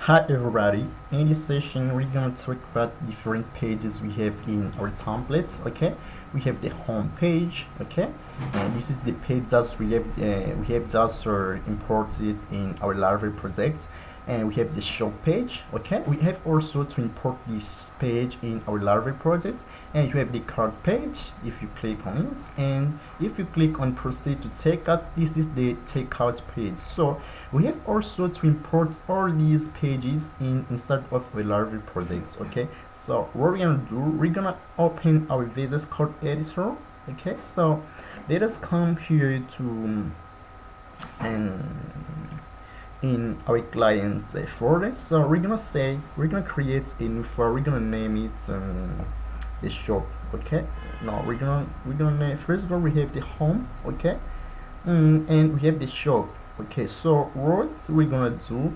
Hi everybody, in this session we're going to talk about different pages we have in our templates. Okay, we have the home page. Okay, and this is the page that we have just imported in our Laravel project, and we have the shop page. Okay, we have also to import this page in our Laravel project, and you have the cart page if you click on it, and if you click on proceed to checkout, this is the checkout page. So we have also to import all these pages inside of a Laravel project. Okay, so what we're gonna do, we're gonna open our VS Code editor. Okay, so let us come here to in our client folder. So we're gonna create a new file. We're gonna name it the shop. Okay, now we're gonna name, first of all we have the home. Okay, and we have the shop. Okay, so what we're gonna do,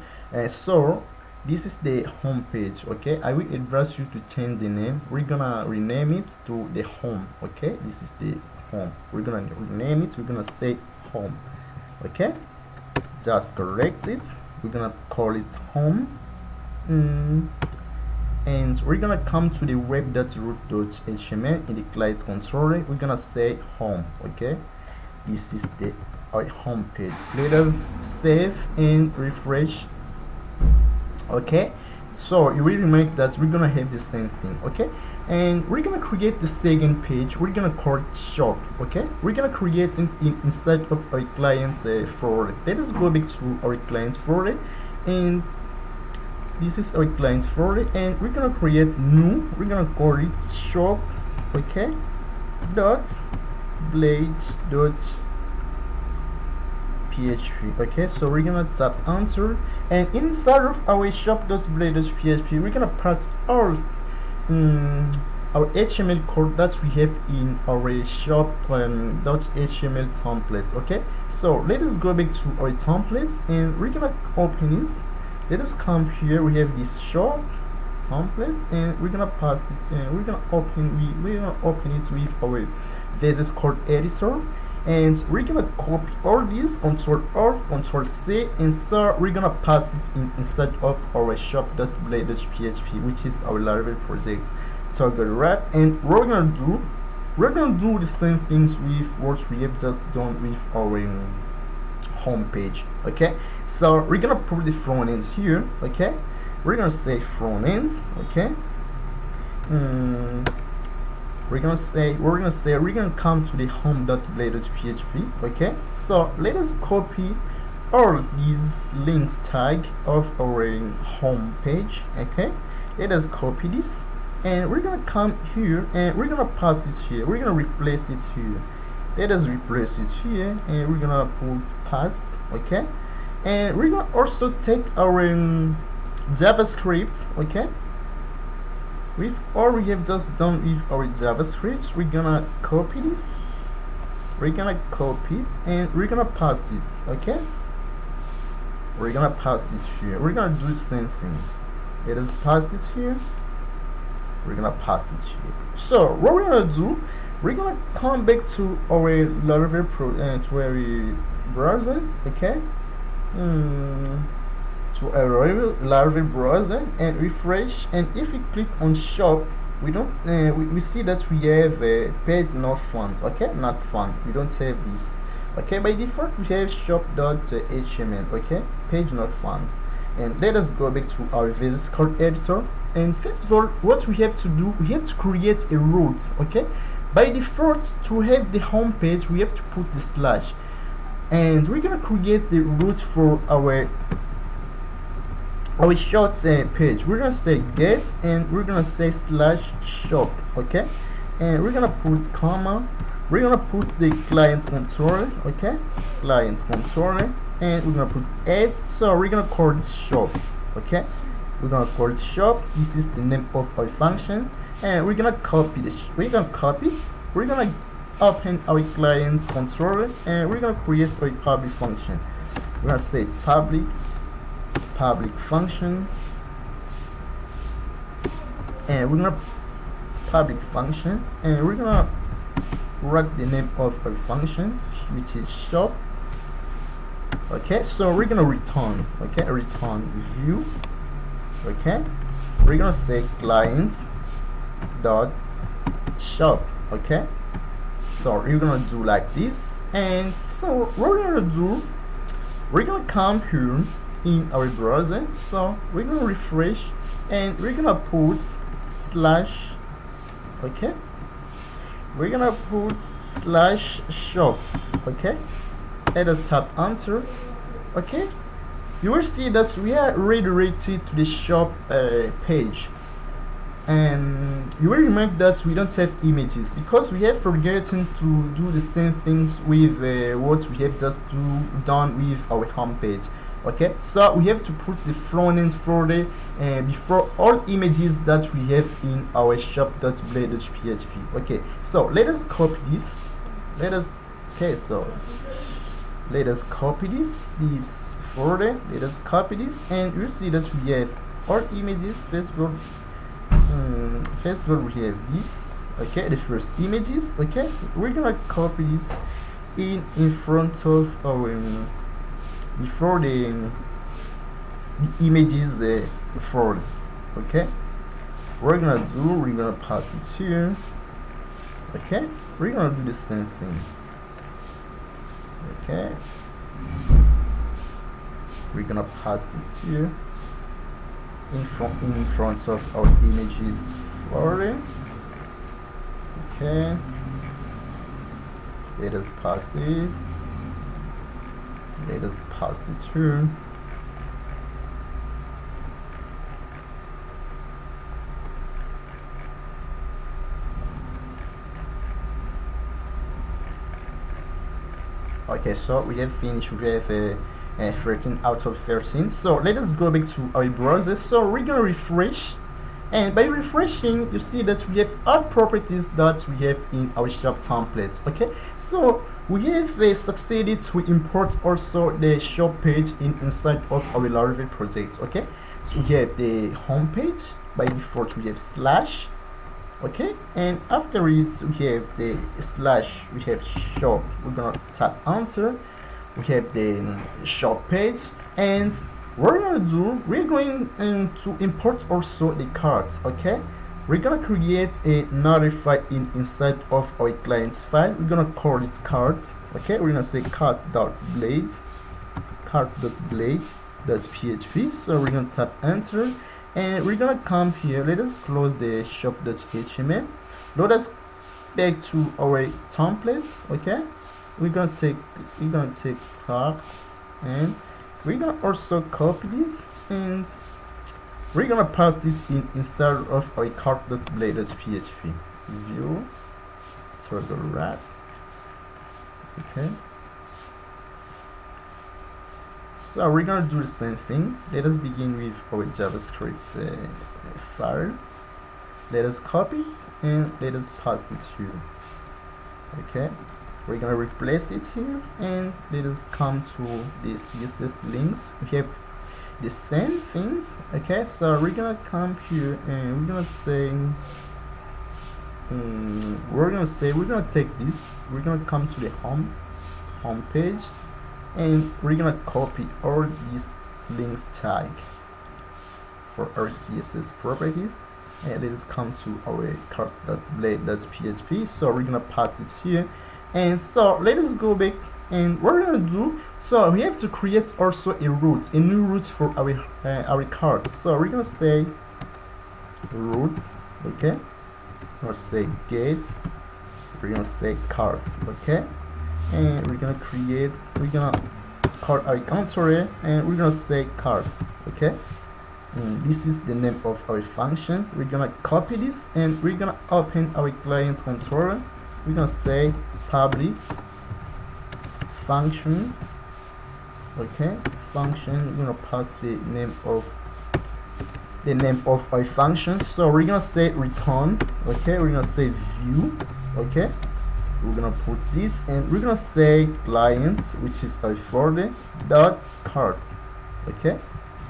so this is the home page. Okay, I will advise you to change the name. We're gonna rename it to the home. Okay, this is the home. We're gonna rename it, we're gonna say home. Okay, just correct it, we're gonna call it home. And we're gonna come to the web.root.html in the client controller. We're gonna say home. Okay, this is the our home page. Let us save and refresh. Okay, so you will remember that we're gonna have the same thing. Okay, and we're gonna create the second page. We're gonna call it shop. Okay, we're gonna create inside of our clients folder. Let us go back to our clients folder, and this is our client folder, and we're gonna create new. We're gonna call it shop. Okay, dot blade dot php. Okay, so we're gonna tap enter, and inside of our shop.blade.php we're gonna pass all our HTML code that we have in our shop.html templates. Okay, so let us go back to our templates, and we're gonna open it. Let us come here, we have this shop template, and we're gonna pass it, and we're gonna open it with our VS Code editor, and we're gonna copy all these, Control C, and so we're gonna pass it inside of our shop.blade.php, which is our Laravel project. So good, right? And what we're gonna do the same things with what we have just done with our home page. Okay, so we're gonna put the front ends here. Okay, we're gonna say front ends. Okay, we're gonna come to the home.blade.php. Okay, so let us copy all these links tag of our home page. Okay, let us copy this, and we're gonna come here, and we're gonna pass it here. We're gonna replace it here. Let us replace it here, and we're gonna put past. Okay, and we're gonna also take our JavaScript. Okay, with all we have just done with our JavaScript, we're gonna copy this, we're gonna copy it, and we're gonna paste it. Okay, we're gonna paste it here. We're gonna do the same thing. Let us paste it here, we're gonna paste it here. So what we're gonna do, we're gonna come back to our Laravel to our browser. Okay, to a Laravel browser, and refresh, and if we click on shop, we don't we see that we have a page not found. Okay, not found, we don't have this. Okay, by default we have shop.html. Okay, page not found. And let us go back to our VS Code editor, and first of all what we have to do, we have to create a route. Okay, by default to have the home page we have to put the slash, and we're gonna create the route for our short page. We're gonna say get, and we're gonna say slash shop. Okay, and we're gonna put comma, we're gonna put the client controller. Okay, client controller, and we're gonna put add, so we're gonna call it shop. Okay, we're gonna call it shop. This is the name of our function, and we're gonna copy this. We're gonna open our client controller, and we're gonna create a public function. We're gonna say public function, and we're gonna public function, and we're gonna write the name of our function, which is shop. Okay, so we're gonna return, okay, return view Okay, we're gonna say clients dot shop. Okay, so you're gonna do like this, and so what we're gonna do, we're gonna come here in our browser, so we're gonna refresh and we're gonna put slash. Okay, we're gonna put slash shop. Okay, let us tap enter. Okay, you will see that we are redirected to the shop page, and you will remember that we don't have images because we have forgotten to do the same things with what we have just done with our home page. Okay, so we have to put the front end folder before all images that we have in our shop.blade.php. Okay, so let us copy this. Let us copy this folder. Let us copy this, and you see that we have all images. First of all, we have this. Okay, the first images. Okay, so we're gonna copy this in front of our before the images folder. Okay, we're gonna pass it here. Okay, we're gonna do the same thing. Okay, we're gonna pass it here in front of our images folder. Okay, let us pass it. Let us pass this here. Okay, so we have finished. We have 13 out of 13. So let us go back to our browser. So we're gonna refresh, and by refreshing, you see that we have all properties that we have in our shop template. Okay, so we have succeeded to import also the shop page inside of our Laravel project. Okay, so we have the home page. By default, we have slash. Okay, and after it we have the slash, we have shop. We're gonna tap enter. We have the shop page, and what we're gonna do, we're going to import also the cards. Okay, we're gonna create another file inside of our client's file. We're gonna call this cards. Okay, we're gonna say card.blade.php. So we're gonna tap enter, and we're gonna come here. Let us close the shop.html. Let us back to our template. Okay, we're gonna take card, and we're gonna also copy this, and we're gonna paste it inside of our card.blade.php. View toggle wrap. Okay, so we're gonna do the same thing. Let us begin with our JavaScript file. Let us copy it and let us paste it here. Okay, we're gonna replace it here, and let us come to the CSS links. We have the same things. Okay, so we're gonna come here and we're gonna take this. We're gonna come to the home page, and we're gonna copy all these links tag for our CSS properties, and let us come to our card.blade.php. So we're gonna pass this here, and so let us go back, and what we're gonna do, so we have to create also a new route for our cards. So we're gonna say routes. Okay, we're gonna say get, we're gonna say cards. Okay, and we're gonna call our console, and we're gonna say cards. Okay, and this is the name of our function. We're gonna copy this, and we're gonna open our client controller. We're gonna say public function. Okay, function. We're gonna pass the name of our function. So we're gonna say return. Okay, we're gonna say view. Okay, we're gonna put this, and we're gonna say client, which is our folder dot cards. Okay,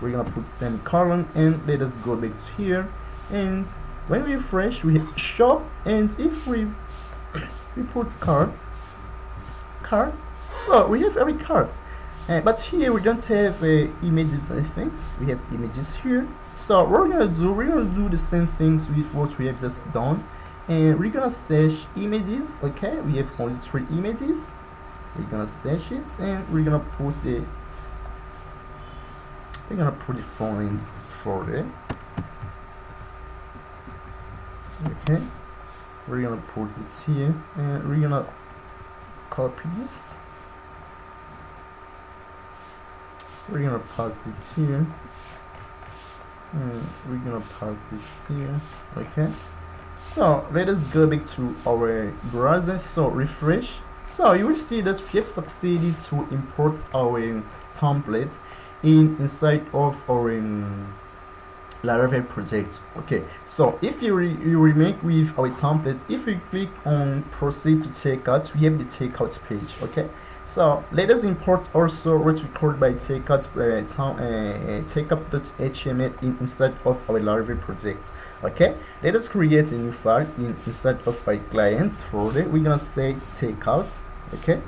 we're gonna put semicolon, and let us go back to here, and when we refresh, we have shop, and if we put cards, so we have every card. But here we don't have images. I think we have images here. So what we're gonna do the same things with what we have just done, and we're gonna search images. Okay, we have only 3 images. We're gonna search it, and we're gonna put the front ends for it. Okay, we're gonna put it here, and we're gonna copy this. We're gonna paste it here, and we're gonna paste it here. Okay, so let us go back to our browser. So refresh. So you will see that we have succeeded to import our template inside of our Laravel project. Okay, so if you remain with our template, if we click on proceed to checkout, we have the checkout page. Okay, so let us import also what's recorded by checkout checkup.html inside of our Laravel project. Okay, let us create a new file inside of our clients folder. We're gonna say checkout. Okay,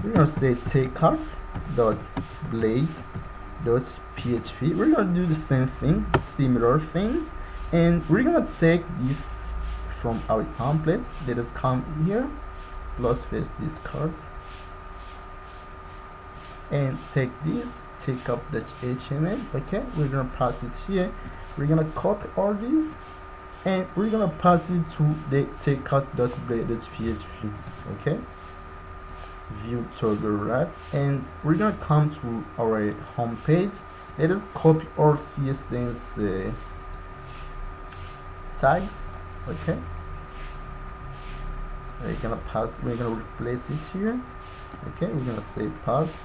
we're gonna say checkout.blade.php. We're gonna do the same thing, similar things, and we're gonna take this from our template. Let us come here, plus face this card, and take this checkup.html. Okay, we're gonna pass it here. We're gonna copy all this, and we're gonna pass it to the checkout.blade.php. Okay, view toggle wrap, and we're gonna come to our home page. Let us copy all CSS tags. Okay, we're gonna replace it here. Okay, we're gonna say paste.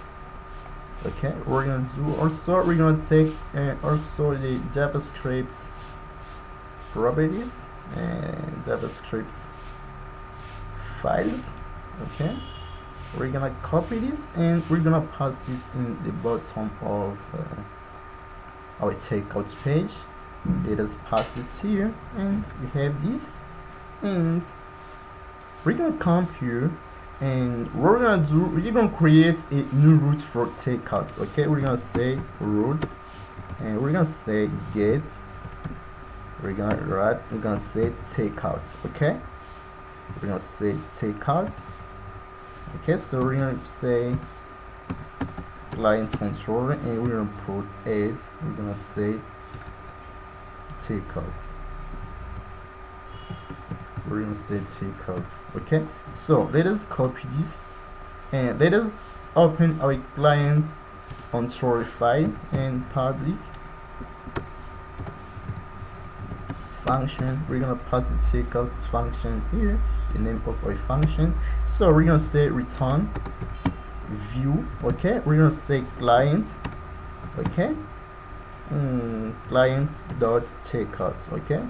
Okay, we're gonna do also, we're gonna take also the JavaScript properties and JavaScript files. Okay, we're gonna copy this, and we're gonna paste it in the bottom of our checkout page. Let us paste it here, and we have this, and we're gonna come here, and what we're gonna do, we're gonna create a new route for checkouts. Okay, we're gonna say route, and we're gonna say get, we're gonna say checkouts. Okay, we're gonna say checkout. Okay, so we're gonna say client controller, and we're gonna put add, we're gonna say checkout. We're gonna say checkout. Okay, so let us copy this, and let us open our client controller file and public function. We're gonna pass the checkout function here, the name of our function. So we're gonna say return view. Okay, we're gonna say client. Okay, client dot checkout. Okay,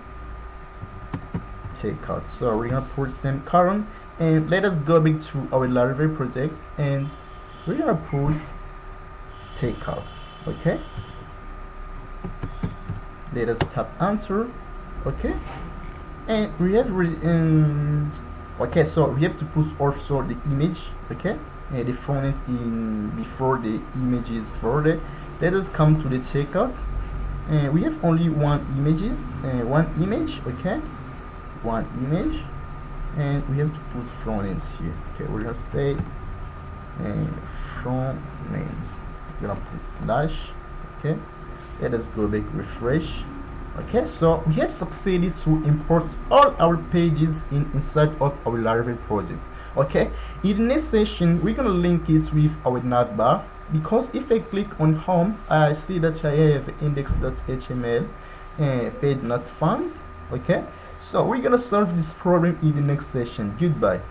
checkout. So we're gonna put semicolon, and let us go back to our Laravel project, and we're gonna put checkout. Okay, let us tap enter. Okay, and we have okay, so we have to put also the image. Okay, and the front end in before the images folder. Let us come to the checkout, and we have only one image. Okay, one image, and we have to put front ends here. Okay, we're gonna say front ends. We're gonna put slash. Okay, let us go back, refresh. Okay, so we have succeeded to import all our pages inside of our Laravel projects. Okay, in the next session we're gonna link it with our navbar, because if I click on home, I see that I have index.html page not found. Okay, so we're gonna solve this problem in the next session. Goodbye.